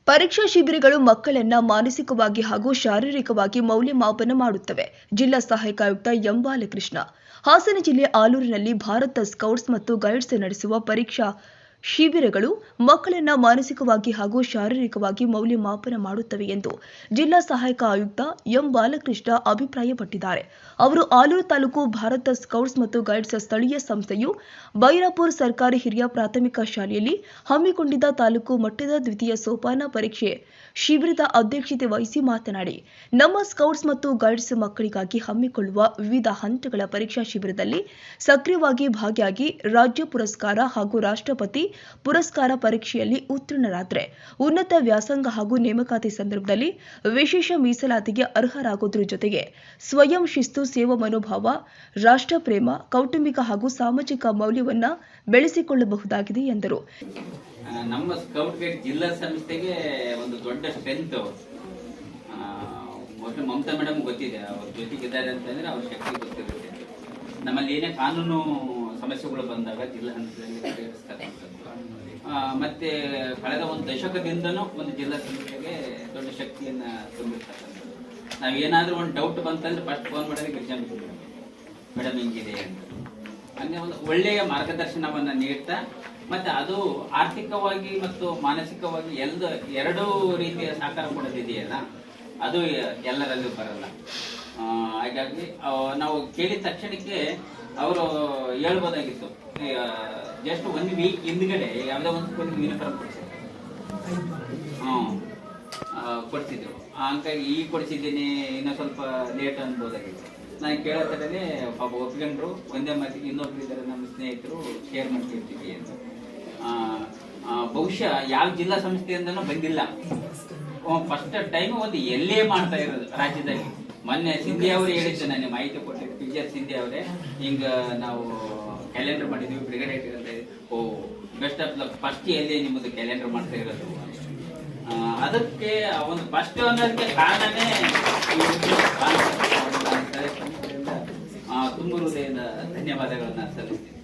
ಪರೀಕ್ಷಾ ಶಿಬಿರಗಳು ಮಕ್ಕಳನ್ನ ಮಾನಸಿಕವಾಗಿ ಹಾಗೂ ಶಾರೀರಿಕವಾಗಿ ಮೌಲ್ಯಮಾಪನ ಮಾಡುತ್ತವೆ. ಜಿಲ್ಲಾ ಸಹಾಯಕ ಆಯುಕ್ತ ಎಂ ಬಾಲಕೃಷ್ಣ. ಹಾಸನ ಜಿಲ್ಲೆ ಆಲೂರಿನಲ್ಲಿ ಭಾರತ ಸ್ಕೌಟ್ಸ್ ಮತ್ತು ಗೈಡ್ಸ್ ನಡೆಸುವ ಪರೀಕ್ಷಾ ಶಿಬಿರಗಳು ಮಕ್ಕಳನ್ನ ಮಾನಸಿಕವಾಗಿ ಹಾಗೂ ಶಾರೀರಿಕವಾಗಿ ಮೌಲ್ಯಮಾಪನ ಮಾಡುತ್ತವೆ ಎಂದು ಜಿಲ್ಲಾ ಸಹಾಯಕ ಆಯುಕ್ತ ಎಂ ಬಾಲಕೃಷ್ಣ ಅಭಿಪ್ರಾಯಪಟ್ಟಿದ್ದಾರೆ. ಅವರು ಆಲೂರು ತಾಲೂಕು ಭಾರತ ಸ್ಕೌಟ್ಸ್ ಮತ್ತು ಗೈಡ್ಸ್ ಸ್ಥಳೀಯ ಸಂಸ್ಥೆಯು ಬೈರಾಪುರ ಸರ್ಕಾರಿ ಹಿರಿಯ ಪ್ರಾಥಮಿಕ ಶಾಲೆಯಲ್ಲಿ ಹಮ್ಮಿಕೊಂಡಿದ್ದ ತಾಲೂಕು ಮಟ್ಟದ ದ್ವಿತೀಯ ಸೋಪಾನ ಪರೀಕ್ಷೆ ಶಿಬಿರದ ಅಧ್ಯಕ್ಷತೆ ವಹಿಸಿ ಮಾತನಾಡಿ, ನಮ್ಮ ಸ್ಕೌಟ್ಸ್ ಮತ್ತು ಗೈಡ್ಸ್ ಮಕ್ಕಳಿಗಾಗಿ ಹಮ್ಮಿಕೊಳ್ಳುವ ವಿವಿಧ ಹಂತಗಳ ಪರೀಕ್ಷಾ ಶಿಬಿರದಲ್ಲಿ ಸಕ್ರಿಯವಾಗಿ ಭಾಗಿಯಾಗಿ ರಾಜ್ಯ ಪುರಸ್ಕಾರ ಹಾಗೂ ರಾಷ್ಟ್ರಪತಿ ಪುರಸ್ಕಾರ ಪರೀಕ್ಷೆಯಲ್ಲಿ ಉತ್ತೀರ್ಣರಾದರೆ ಉನ್ನತ ವ್ಯಾಸಂಗ ಹಾಗೂ ನೇಮಕಾತಿ ಸಂದರ್ಭದಲ್ಲಿ ವಿಶೇಷ ಮೀಸಲಾತಿಗೆ ಅರ್ಹರಾಗುವುದರ ಜೊತೆಗೆ ಸ್ವಯಂ ಶಿಸ್ತು, ಸೇವಾ ಮನೋಭಾವ, ರಾಷ್ಟ್ರ ಪ್ರೇಮ, ಕೌಟುಂಬಿಕ ಹಾಗೂ ಸಾಮಾಜಿಕ ಮೌಲ್ಯವನ್ನ ಬೆಳೆಸಿಕೊಳ್ಳಬಹುದಾಗಿದೆ ಎಂದರು. ನಮ್ಮ ಸ್ಕೌಟ್ ಗೈಡ್ ಜಿಲ್ಲಾ ಸಂಸ್ಥೆಗೆ ಒಂದು ದೊಡ್ಡ ಸ್ಟ್ರೆಂತ್. ಮಮತಾ ಮೇಡಮ್ ಗೊತ್ತಿದೆ, ಅವ್ರ ಜೊತೆಗಿದ್ದಾರೆ ಅಂತಂದ್ರೆ ಅವ್ರ ಶಕ್ತಿ ಗೊತ್ತಿರುತ್ತೆ. ನಮ್ಮಲ್ಲಿ ಏನೇ ಕಾನೂನು ಸಮಸ್ಯೆಗಳು ಬಂದಾಗ ಜಿಲ್ಲಾ ಹಂತದಲ್ಲಿ ಪರಿಹರಿಸ್ತಕ್ಕಂಥದ್ದು. ಮತ್ತೆ ಕಳೆದ ಒಂದು ದಶಕದಿಂದನೂ ಒಂದು ಜಿಲ್ಲಾ ಸಂಸ್ಥೆಗೆ ದೊಡ್ಡ ಶಕ್ತಿಯನ್ನ ತುಂಬಿರ್ತಕ್ಕಂಥದ್ದು. ನಾವೇನಾದ್ರೂ ಒಂದು ಡೌಟ್ ಬಂತಂದ್ರೆ ಫಸ್ಟ್ ಫೋನ್ ಮಾಡೋದಕ್ಕೆ ಗಿರಿಜಾ ಮೇಡಮ್ ಹಿಂಗಿದೆ ಅಂತ ಹಂಗೆ ಒಂದು ಒಳ್ಳೆಯ ಮಾರ್ಗದರ್ಶನವನ್ನ ನೀಡ್ತಾ, ಮತ್ತೆ ಅದು ಆರ್ಥಿಕವಾಗಿ ಮತ್ತು ಮಾನಸಿಕವಾಗಿ ಎರಡೂ ರೀತಿಯ ಸಹಕಾರ ಕೊಡೋದಿದೆಯಲ್ಲ, ಅದು ಎಲ್ಲರಲ್ಲೂ ಬರಲ್ಲ. ಹಾಗಾಗಿ ನಾವು ಕೇಳಿದ ತಕ್ಷಣಕ್ಕೆ ಅವರು ಹೇಳ್ಬೋದಾಗಿತ್ತು, ಜಸ್ಟ್ 1 ವೀಕ್ ಹಿಂದ್ಗಡೆ ಯಾವುದೋ ಒಂದು ಸ್ಕೂಲಿಗೆ ಯೂನಿಫಾರ್ಮ್ ಕೊಡ್ಸಿದ್ರು. ಹಂಗಾಗಿ ಈಗ ಕೊಡ್ಸಿದ್ದೀನಿ, ಇನ್ನೂ ಸ್ವಲ್ಪ ಲೇಟ್ ಅನ್ಬೋದಾಗಿತ್ತು. ನಾನು ಕೇಳೋದ್ರಲ್ಲಿ ಪಾಪ ಒಪ್ಕೊಂಡ್ರು, ಒಂದೇ ಮಾತಿಗೆ ಇನ್ನೊಬ್ರು ಇದ್ದಾರೆ ನಮ್ಮ ಸ್ನೇಹಿತರು, ಶೇರ್ ಮಾಡ್ತಿರ್ತೀವಿ ಅಂತ. ಬಹುಶಃ ಯಾವ ಜಿಲ್ಲಾ ಸಂಸ್ಥೆಯಿಂದನೂ ಬಂದಿಲ್ಲ. ಫಸ್ಟ್ ಟೈಮ್ ಒಂದು ಎಲ್ಲೇ ಮಾಡ್ತಾ ಇರೋದು ರಾಜ್ಯದಲ್ಲಿ. ಮೊನ್ನೆ ಸಿಂಧಿ ಅವರು ಹೇಳಿದ್ದು, ನನಗೆ ಮಾಹಿತಿ ಕೊಟ್ಟಿದ್ದು ಪಿಜರ್ ಸಿಂಧಿ ಅವರೇ, ಹಿಂಗ ನಾವು ಕ್ಯಾಲೆಂಡರ್ ಮಾಡಿದ್ವಿ ಬ್ರಿಗೇಡ್ ಅಂತ. ಬೆಸ್ಟ್ ಆಫ್ ಲಕ್, ಫಸ್ಟ್ ಎಲ್ಲಿ ನಿಮ್ಮದು ಕ್ಯಾಲೆಂಡರ್ ಮಾಡ್ತಾ ಇರೋದು. ಅದಕ್ಕೆ ಒಂದು ಫಸ್ಟ್ ಅನ್ನೋದಕ್ಕೆ ಕಾರಣನೇ ತುಂಬ ಹೃದಯದ ಧನ್ಯವಾದಗಳನ್ನ ಸಲ್ಲಿಸ್ತೀನಿ.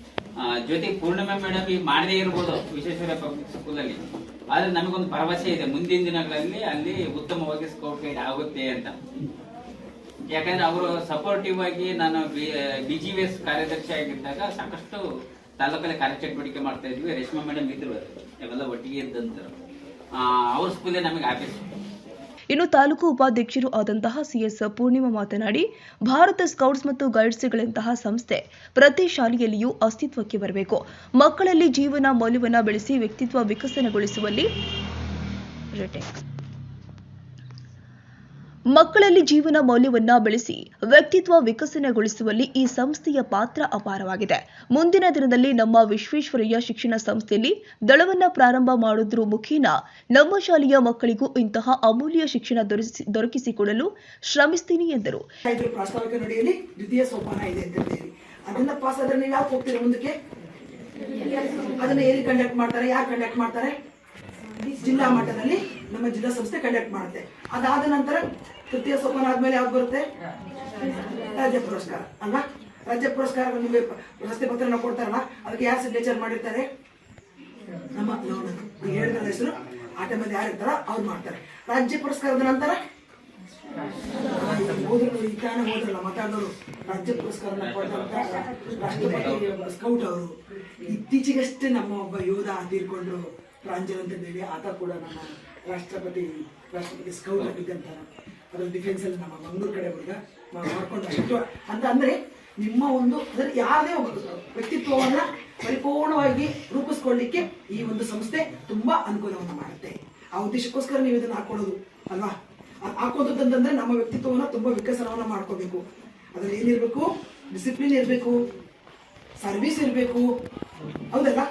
ಜೊತೆಗೆ ಪೂರ್ಣಿಮಾ ಮೇಡಮ್ ಈಗ ಮಾಡದೇ ಇರ್ಬೋದು ವಿಶ್ವೇಶ್ವರ ಪಬ್ಲಿಕ್ ಸ್ಕೂಲಲ್ಲಿ, ಆದ್ರೆ ನಮಗೊಂದು ಭರವಸೆ ಇದೆ ಮುಂದಿನ ದಿನಗಳಲ್ಲಿ ಅಲ್ಲಿ ಉತ್ತಮವಾಗಿ ಸ್ಕೌಟ್ ಗೈಡ್ ಆಗುತ್ತೆ ಅಂತ. ಯಾಕಂದ್ರೆ ಅವರು ಸಪೋರ್ಟಿವ್ ಆಗಿ, ನಾನು BGVS ಕಾರ್ಯದರ್ಶಿ ಆಗಿದ್ದಾಗ ಸಾಕಷ್ಟು ತಾಲೂಕಲ್ಲಿ ಕಾರ್ಯಚಟುವಟಿಕೆ ಮಾಡ್ತಾ ಇದ್ವಿ. ರೇಷ್ಮಾ ಮೇಡಮ್ ಇದ್ರು, ಅವೆಲ್ಲ ಒಟ್ಟಿಗೆ ಇದ್ದಂತ ಅವ್ರ ಸ್ಕೂಲೇ ನಮಗೆ ಆಫೀಸ್. ಇನ್ನು ತಾಲೂಕು ಉಪಾಧ್ಯಕ್ಷರು ಆದಂತಹ CS ಪೂರ್ಣಿಮಾ ಮಾತನಾಡಿ, ಭಾರತ ಸ್ಕೌಟ್ಸ್ ಮತ್ತು ಗೈಡ್ಸ್ಗಳಂತಹ ಸಂಸ್ಥೆ ಪ್ರತಿ ಶಾಲೆಯಲ್ಲಿಯೂ ಅಸ್ತಿತ್ವಕ್ಕೆ ಬರಬೇಕು. ಮಕ್ಕಳಲ್ಲಿ ಜೀವನ ಮೌಲ್ಯವನ್ನ ಬೆಳೆಸಿ ವ್ಯಕ್ತಿತ್ವ ವಿಕಸನಗೊಳಿಸುವಲ್ಲಿ ಈ ಸಂಸ್ಥೆಯ ಪಾತ್ರ ಅಪಾರವಾಗಿದೆ. ಮುಂದಿನ ದಿನದಲ್ಲಿ ನಮ್ಮ ವಿಶ್ವೇಶ್ವರಯ್ಯ ಶಿಕ್ಷಣ ಸಂಸ್ಥೆಯಲ್ಲಿ ದಳವನ್ನ ಪ್ರಾರಂಭ ಮಾಡುವುದರ ಮುಖೇನ ನಮ್ಮ ಶಾಲೆಯ ಮಕ್ಕಳಿಗೂ ಇಂತಹ ಅಮೂಲ್ಯ ಶಿಕ್ಷಣ ದೊರಕಿಸಿಕೊಡಲು ಶ್ರಮಿಸ್ತೀನಿ ಎಂದರು. ಪ್ರಾಸ್ತಾವಿಕ ನುಡಿಯಲ್ಲಿ ದ್ವಿತೀಯ ಸೋಪಾನ ಇದೆ ಅಂತ ಹೇಳಿ, ಅದನ್ನ ಪಾಸ್ ಆದ್ರೆ ನೀವು ಯಾಕೆ ಹೋಗ್ತೀರಾ ಮುಂದಕ್ಕೆ? ಅದನ್ನ ಎಲ್ಲಿ ಕಂಡಕ್ಟ್ ಮಾಡ್ತಾರೆ, ಯಾರು ಕಂಡಕ್ಟ್ ಮಾಡ್ತಾರೆ? ಜಿಲ್ಲಾ ಮಟ್ಟದಲ್ಲಿ ನಮ್ಮ ಜಿಲ್ಲಾ ಸಂಸ್ಥೆ ಕಂಡಕ್ಟ್ ಮಾಡುತ್ತೆ. ಅದಾದ ನಂತರ ತೃತೀಯ ಸೋಪಾನ ಆದ್ಮೇಲೆ ಯಾವ್ದು ಬರುತ್ತೆ? ರಾಜ್ಯ ಪುರಸ್ಕಾರ ಅಲ್ವಾ? ರಾಜ್ಯ ಪುರಸ್ಕಾರ ನಿಮಗೆ ಪ್ರಶಸ್ತಿ ಪತ್ರನ ಕೊಡ್ತಾರಲ್ಲ, ಅದಕ್ಕೆ ಯಾರು ಸಿಗ್ನೇಚರ್ ಮಾಡಿರ್ತಾರೆ? ನಮ್ಮ ಹೇಳಿದ ಹೆಸರು ಆಟ ಮೇಲೆ ಯಾರು ಇರ್ತಾರ ಅವ್ರು ಮಾಡ್ತಾರೆ. ರಾಜ್ಯ ಪುರಸ್ಕಾರದ ನಂತರ ಹೋದ್ರಲ್ಲ ಮಾತಾಡೋರು, ರಾಜ್ಯ ಪುರಸ್ಕಾರನ ಕೊಟ್ಟಂತ ರಾಷ್ಟ್ರಪತಿ ಸ್ಕೌಟ್ ಅವರು. ಇತ್ತೀಚೆಗಷ್ಟೇ ನಮ್ಮ ಒಬ್ಬ ಯೋಧ ತೀರ್ಕೊಂಡ್ರು, ಪ್ರಾಂಜಲ್ ಅಂತ ಹೇಳಿ. ಆತ ಕೂಡ ನಮ್ಮ ರಾಷ್ಟ್ರಪತಿ ಸ್ಕೌಟ್ ಆಗಿದ್ದಂತ. ಅದ್ರ ಡಿಫೆನ್ಸ್ ಅಲ್ಲಿ ನಮ್ಮ ಮಂಗಳೂರು ಕಡೆ ಹುಡುಗ ಮಾಡ್ಕೊಂಡು ಅಷ್ಟು ಅಂತ. ಅಂದ್ರೆ ನಿಮ್ಮ ಒಂದು ಅದರ ಯಾವುದೇ ಒಂದು ವ್ಯಕ್ತಿತ್ವವನ್ನ ಪರಿಪೂರ್ಣವಾಗಿ ರೂಪಿಸ್ಕೊಳ್ಳಿಕ್ಕೆ ಈ ಒಂದು ಸಂಸ್ಥೆ ತುಂಬಾ ಅನುಕೂಲವನ್ನು ಮಾಡುತ್ತೆ. ಆ ಉದ್ದೇಶಕ್ಕೋಸ್ಕರ ನೀವು ಇದನ್ನ ಹಾಕೊಳ್ಳೋದು ಅಲ್ವಾ? ಹಾಕೋದಂತಂದ್ರೆ ನಮ್ಮ ವ್ಯಕ್ತಿತ್ವವನ್ನ ತುಂಬಾ ವಿಕಸನವನ್ನ ಮಾಡ್ಕೋಬೇಕು. ಅದ್ರಲ್ಲಿ ಏನಿರ್ಬೇಕು? ಡಿಸಿಪ್ಲಿನ್ ಇರಬೇಕು, ಸರ್ವಿಸ್ ಇರಬೇಕು, ಹೌದಲ್ಲ?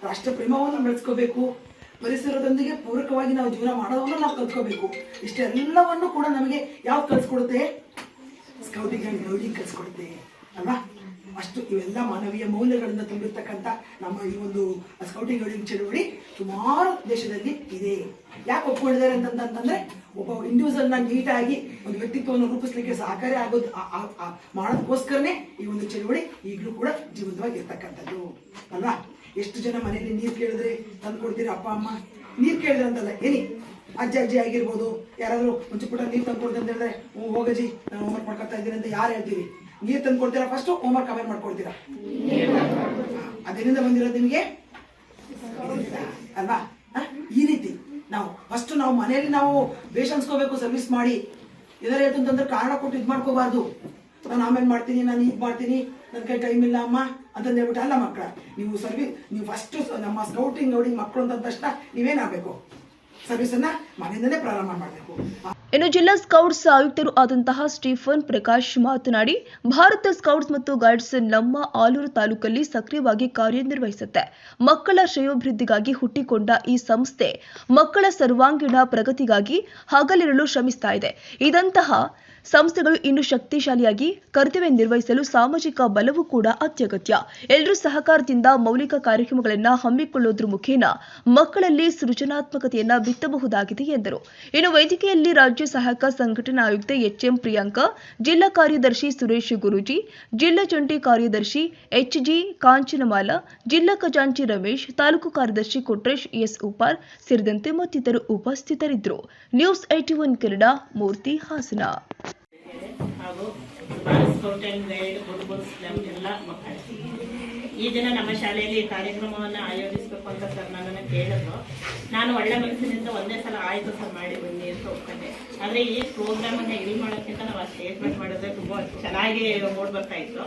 ರಾಷ್ಟ್ರ ಪ್ರೇಮವನ್ನು ಬೆಳೆಸ್ಕೋಬೇಕು, ಪರಿಸರದೊಂದಿಗೆ ಪೂರಕವಾಗಿ ನಾವು ಜೀವನ ಮಾಡೋದನ್ನು ನಾವು ಕಲ್ತ್ಕೋಬೇಕು. ಇಷ್ಟೆಲ್ಲವನ್ನು ಕೂಡ ನಮಗೆ ಯಾವ್ದು ಕಲ್ಸ್ಕೊಡುತ್ತೆ? ಸ್ಕೌಟಿಂಗ್ ಅಂಡ್ ಗೈಡಿಂಗ್ ಕಲ್ಸ್ಕೊಡುತ್ತೆ ಅಲ್ವಾ? ಅಷ್ಟು ಇವೆಲ್ಲ ಮಾನವೀಯ ಮೌಲ್ಯಗಳಿಂದ ತುಂಬಿರ್ತಕ್ಕಂಥ ನಮ್ಮ ಈ ಒಂದು ಸ್ಕೌಟಿಂಗ್ ಗೈಡಿಂಗ್ ಚಳುವಳಿ ಸುಮಾರು ದೇಶದಲ್ಲಿ ಇದೆ. ಯಾಕೆ ಒಪ್ಕೊಂಡಿದ್ದಾರೆ ಅಂತಂದ್ರೆ, ಒಬ್ಬ ಇಂಡಿವಿಜುವಲ್ನ ನೀಟಾಗಿ ಒಂದು ವ್ಯಕ್ತಿತ್ವವನ್ನು ರೂಪಿಸ್ಲಿಕ್ಕೆ ಸಹಕಾರಿ ಆಗೋದು ಮಾಡೋದಕ್ಕೋಸ್ಕರನೇ ಈ ಒಂದು ಚಳುವಳಿ ಈಗಲೂ ಕೂಡ ಜೀವಂತವಾಗಿರ್ತಕ್ಕಂಥದ್ದು ಅಲ್ವಾ? ಎಷ್ಟು ಜನ ಮನೆಯಲ್ಲಿ ನೀರು ಕೇಳಿದ್ರೆ ತಂದು ಕೊಡ್ತೀರಾ? ಅಪ್ಪ ಅಮ್ಮ ನೀರು ಕೇಳಿದ್ರೆ ಅಂತಲ್ಲ, ಏನಿ ಅಜ್ಜಿ ಆಗಿರ್ಬೋದು, ಯಾರಾದರೂ ಮುಂಚೆ ಪುಟ್ಟ ನೀರು ತಂದ್ಕೊಡ್ತೀನಿ ಅಂತ ಹೇಳಿದ್ರೆ ಹೋಗಜ್ಜಿ ನಾನು ಹೋಮ್ವರ್ಕ್ ಮಾಡ್ಕೊತಾ ಇದ್ದೀನಿ ಅಂತ ಯಾರು ಹೇಳ್ತೀರಿ? ನೀರು ತಂದು ಕೊಡ್ತೀರಾ ಫಸ್ಟ್, ಹೋಮ್ವರ್ಕ್ ಆಮೇಲೆ ಮಾಡ್ಕೊಡ್ತೀರಾ? ಅದರಿಂದ ಬಂದಿರೋದು ನಿಮಗೆ ಅಲ್ವಾ? ಈ ರೀತಿ ನಾವು ಫಸ್ಟ್ ನಾವು ಮನೆಯಲ್ಲಿ ನಾವು ಬೇಷ್ ಅನ್ಸ್ಕೋಬೇಕು ಸರ್ವಿಸ್ ಮಾಡಿ. ಏನಾರು ಹೇಳ್ತು ಅಂತಂದ್ರೆ ಕಾರಣ ಕೊಟ್ಟು ಇದು ಮಾಡ್ಕೋಬಾರ್ದು. ನಾನು ಆಮೇಲೆ ಮಾಡ್ತೀನಿ, ನಾನು ಈಗ ಮಾಡ್ತೀನಿ, ನನ್ನ ಕೈ ಟೈಮ್ ಇಲ್ಲ ಅಮ್ಮ ಅಂತಂದು ಹೇಳ್ಬಿಟ್ಟು ಅಲ್ಲ ಮಕ್ಕಳ. ನೀವು ಫಸ್ಟ್ ನಮ್ಮ ಸ್ಕೌಟಿಂಗ್ ಗೌಡಿಂಗ್ ಮಕ್ಕಳು ಅಂತ ತಕ್ಷಣ ನೀವೇನಾಗಬೇಕು? ಸರ್ವಿಸನ್ನ ಮನೆಯಿಂದಲೇ ಪ್ರಾರಂಭ ಮಾಡಬೇಕು. ಇನ್ನು ಜಿಲ್ಲಾ ಸ್ಕೌಟ್ಸ್ ಆಯುಕ್ತರು ಆದಂತಹ ಸ್ಟೀಫನ್ ಪ್ರಕಾಶ್ ಮಾತನಾಡಿ, ಭಾರತ ಸ್ಕೌಟ್ಸ್ ಮತ್ತು ಗೈಡ್ಸ್ ನಮ್ಮ ಆಲೂರು ತಾಲೂಕಲ್ಲಿ ಸಕ್ರಿಯವಾಗಿ ಕಾರ್ಯನಿರ್ವಹಿಸುತ್ತೆ. ಮಕ್ಕಳ ಶ್ರೇಯೋಭಿವೃದ್ಧಿಗಾಗಿ ಹುಟ್ಟಿಕೊಂಡ ಈ ಸಂಸ್ಥೆ ಮಕ್ಕಳ ಸರ್ವಾಂಗೀಣ ಪ್ರಗತಿಗಾಗಿ ಹಗಲಿರುಳು ಶ್ರಮಿಸ್ತಾ ಇದೆ. ಇದಂತಹ ಸಂಸ್ಥೆಗಳು ಇನ್ನೂ ಶಕ್ತಿಶಾಲಿಯಾಗಿ ಕರ್ತವ್ಯ ನಿರ್ವಹಿಸಲು ಸಾಮಾಜಿಕ ಬಲವೂ ಕೂಡ ಅತ್ಯಗತ್ಯ. ಎಲ್ಲರೂ ಸಹಕಾರದಿಂದ ಮೌಲಿಕ ಕಾರ್ಯಕ್ರಮಗಳನ್ನು ಹಮ್ಮಿಕೊಳ್ಳುವುದರ ಮುಖೇನ ಮಕ್ಕಳಲ್ಲಿ ಸೃಜನಾತ್ಮಕತೆಯನ್ನ ಬಿತ್ತಬಹುದಾಗಿದೆ ಎಂದರು. ಇನ್ನು ವೇದಿಕೆಯಲ್ಲಿ ರಾಜ್ಯ ಸಹಾಯಕ ಸಂಘಟನಾ ಆಯುಕ್ತ ಎಚ್ಎಂ ಪ್ರಿಯಾಂಕಾ, ಜಿಲ್ಲಾ ಕಾರ್ಯದರ್ಶಿ ಸುರೇಶ್ ಗುರೂಜಿ, ಜಿಲ್ಲಾ ಜಂಟಿ ಕಾರ್ಯದರ್ಶಿ ಎಚ್ಜಿ ಕಾಂಚನಮಾಲ, ಜಿಲ್ಲಾ ಖಜಾಂಚಿ ರಮೇಶ್, ತಾಲೂಕು ಕಾರ್ಯದರ್ಶಿ ಕೊಟ್ರೇಶ್ ಎಸ್ ಉಪಾರ್ ಸೇರಿದಂತೆ ಮತ್ತಿತರರು ಉಪಸ್ಥಿತರಿದ್ದರು. ನ್ಯೂಸ್ 81 ಕನ್ನಡ, ಮೂರ್ತಿ, ಹಾಸನ. ಹಾಗೂ Bharat scout and guide bulbuls ಎಲ್ಲ ಮಕ್ಕಳು ಈ ದಿನ ನಮ್ಮ ಶಾಲೆಯಲ್ಲಿ ಕಾರ್ಯಕ್ರಮವನ್ನು ಆಯೋಜಿಸಬೇಕು ಅಂತ ಸರ್ ನನ್ನನ್ನು ಕೇಳಿದ್ರು. ನಾನು ಒಳ್ಳೆ ಮನಸ್ಸಿನಿಂದ ಒಂದೇ ಸಲ ಆಯಿತು ಸರ್ ಮಾಡಿ ಬನ್ನಿ ಅಂತ ಹೋಗ್ತೇನೆ. ಆದರೆ ಈ ಪ್ರೋಗ್ರಾಮನ್ನು ಇಲ್ಲಿ ಮಾಡೋಕ್ಕಿಂತ ನಾವು ಆ ಸ್ಟೇಟ್ಮೆಂಟ್ ಮಾಡಿದ್ರೆ ತುಂಬ ಚೆನ್ನಾಗಿ ಓಡ್ ಬರ್ತಾ ಇತ್ತು.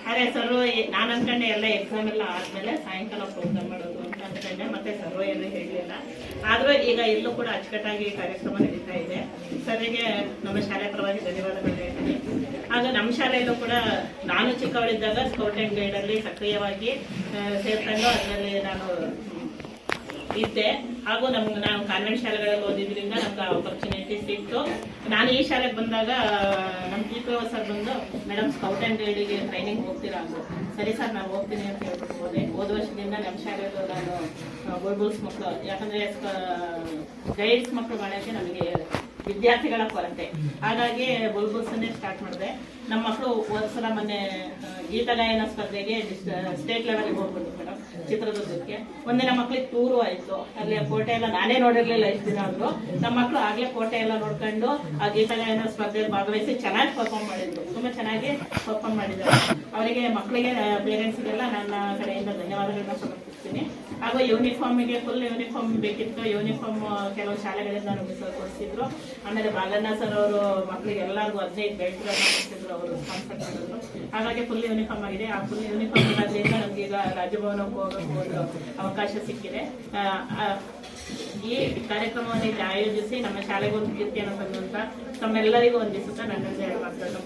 ಆದರೆ ಸರ್ ನಾನು ಅಂದ್ಕೊಂಡೆ ಎಲ್ಲ ಎಕ್ಸಾಮ್ ಎಲ್ಲ ಆದಮೇಲೆ ಸಾಯಂಕಾಲ ಪ್ರೋಗ್ರಾಮ್ ಮಾಡೋದು ಅಂತ ಅಂದ್ಕೊಂಡೆ. ಮತ್ತೆ ಸರ್ವ ಏನು ಹೇಳಲಿಲ್ಲ. ಆದರೂ ಈಗ ಎಲ್ಲೂ ಕೂಡ ಅಚ್ಚುಕಟ್ಟಾಗಿ ಕಾರ್ಯಕ್ರಮ ನಡೀತಾ ಇದೆ. ಸರ್ಗೆ ನಮ್ಮ ಶಾಲೆ ಪರವಾಗಿ ಧನ್ಯವಾದಗಳು ಹೇಳ್ತೀನಿ. ಹಾಗೂ ನಮ್ಮ ಶಾಲೆಯಲ್ಲೂ ಕೂಡ ನಾನು ಚಿಕ್ಕವಳಿದ್ದಾಗ ಸ್ಕೌಟ್ ಆ್ಯಂಡ್ ಗೈಡಲ್ಲಿ ಸಕ್ರಿಯವಾಗಿ ಸೇರ್ಕೊಂಡು ಅದರಲ್ಲಿ ನಾನು ಇದ್ದೆ. ಹಾಗೂ ನಾನು ಕಾನ್ವೆಂಟ್ ಶಾಲೆಗಳಲ್ಲಿ ಓದಿದ್ರಿಂದ ನಮ್ಗೆ ಆಪರ್ಚುನಿಟಿ ಸಿಕ್ತು. ನಾನು ಈ ಶಾಲೆಗೆ ಬಂದಾಗ ನಮ್ಮ ಟಿ.ಪಿ.ಒ ಸರ್ ಬಂದು, ಮೇಡಮ್ ಸ್ಕೌಟ್ ಆ್ಯಂಡ್ ಗೈಡಿಗೆ ಟ್ರೈನಿಂಗ್ ಹೋಗ್ತೀರಾ ಅಂದರು. ಸರಿ ಸರ್ ನಾನು ಹೋಗ್ತೀನಿ ಅಂತ ಹೇಳ್ಬಿಟ್ಟು ಹೋದೆ. ಹೋದ ವರ್ಷದಿಂದ ನಮ್ಮ ಶಾಲೆಯಲ್ಲೂ ನಾನು ಬುಲ್ಬುಲ್ಸ್ ಮಕ್ಕಳು, ಯಾಕಂದರೆ ಗೈಡ್ಸ್ ಮಕ್ಕಳು ಮಾಡೋಕ್ಕೆ ನಮಗೆ ವಿದ್ಯಾರ್ಥಿಗಳ ಕೊರತೆ, ಹಾಗಾಗಿ ಬುಲ್ಬುಲ್ಸನ್ನೇ ಸ್ಟಾರ್ಟ್ ಮಾಡಿದೆ. ನಮ್ಮ ಮಕ್ಕಳು ಹೋದ್ಸಲ ಮೊನ್ನೆ ಗೀತಗಾಯನ ಸ್ಪರ್ಧೆಗೆ ಸ್ಟೇಟ್ ಲೆವೆಲ್ಗೆ ಹೋಗ್ಬಿಟ್ಟು ಮೇಡಮ್ ಚಿತ್ರದುರ್ಗಕ್ಕೆ. ಒಂದೇ ನಮ್ಮ ಮಕ್ಳಿಗೆ ಟೂರು ಆಯಿತು. ಅಲ್ಲಿ ಕೋಟೆ ಎಲ್ಲ ನಾನೇ ನೋಡಿರ್ಲಿಲ್ಲ ಇಷ್ಟು ದಿನ ಆದರೂ. ನಮ್ಮ ಮಕ್ಕಳು ಆಗಲೇ ಕೋಟೆ ಎಲ್ಲ ನೋಡ್ಕೊಂಡು ಆ ಗೀತಗಾಯನ ಸ್ಪರ್ಧೆಯಲ್ಲಿ ಭಾಗವಹಿಸಿ ಚೆನ್ನಾಗಿ ಪರ್ಫಾರ್ಮ್ ಮಾಡಿದ್ರು. ತುಂಬ ಚೆನ್ನಾಗಿ ಪರ್ಫಾರ್ಮ್ ಮಾಡಿದ್ದಾರೆ. ಅವರಿಗೆ ಮಕ್ಕಳಿಗೆ ಪೇರೆಂಟ್ಸ್ಗೆಲ್ಲ ನನ್ನ ಕಡೆಯಿಂದ ಧನ್ಯವಾದಗಳನ್ನ ಸಮರ್ಪಿಸ್ತೀನಿ. ಹಾಗೂ ಯೂನಿಫಾರ್ಮಿಗೆ ಫುಲ್ ಯೂನಿಫಾರ್ಮ್ ಬೇಕಿತ್ತು. ಯೂನಿಫಾರ್ಮ್ ಕೆಲವು ಶಾಲೆಗಳಿಂದ ನಮಗೆ ಕೊಡಿಸಿದ್ರು. ಆಮೇಲೆ ಬಾಲಣ್ಣ ಸರ್ ಅವರು ಮಕ್ಕಳಿಗೆ ಎಲ್ಲರಿಗೂ 15 ಬೆಲ್ಟ್ಗಳನ್ನ ಕೊಡಿಸಿದ್ರು, ಅವರು ಸ್ಪಾನ್ಸರ್ ಮಾಡಿದ್ರು. ಹಾಗಾಗಿ ಫುಲ್ ಯೂನಿಫಾರ್ಮ್ ಆಗಿದೆ. ಆ ಫುಲ್ ಯೂನಿಫಾರ್ಮ್ ಇರೋದ್ರಿಂದ ನಮ್ಗೆ ಈಗ ರಾಜಭವನಕ್ಕೆ ಹೋಗೋಕೆ ಒಂದು ಅವಕಾಶ ಸಿಕ್ಕಿದೆ. ಈ ಕಾರ್ಯಕ್ರಮವನ್ನು ಇಲ್ಲಿ ಆಯೋಜಿಸಿ ನಮ್ಮ ಶಾಲೆಗೆ ಒಂದು ಕೀರ್ತಿಯನ್ನು ತಂದಂತ ತಮ್ಮೆಲ್ಲರಿಗೂ ವಂದಿಸುತ್ತಾ ನನ್ನ ಮಾತುಗಳನ್ನು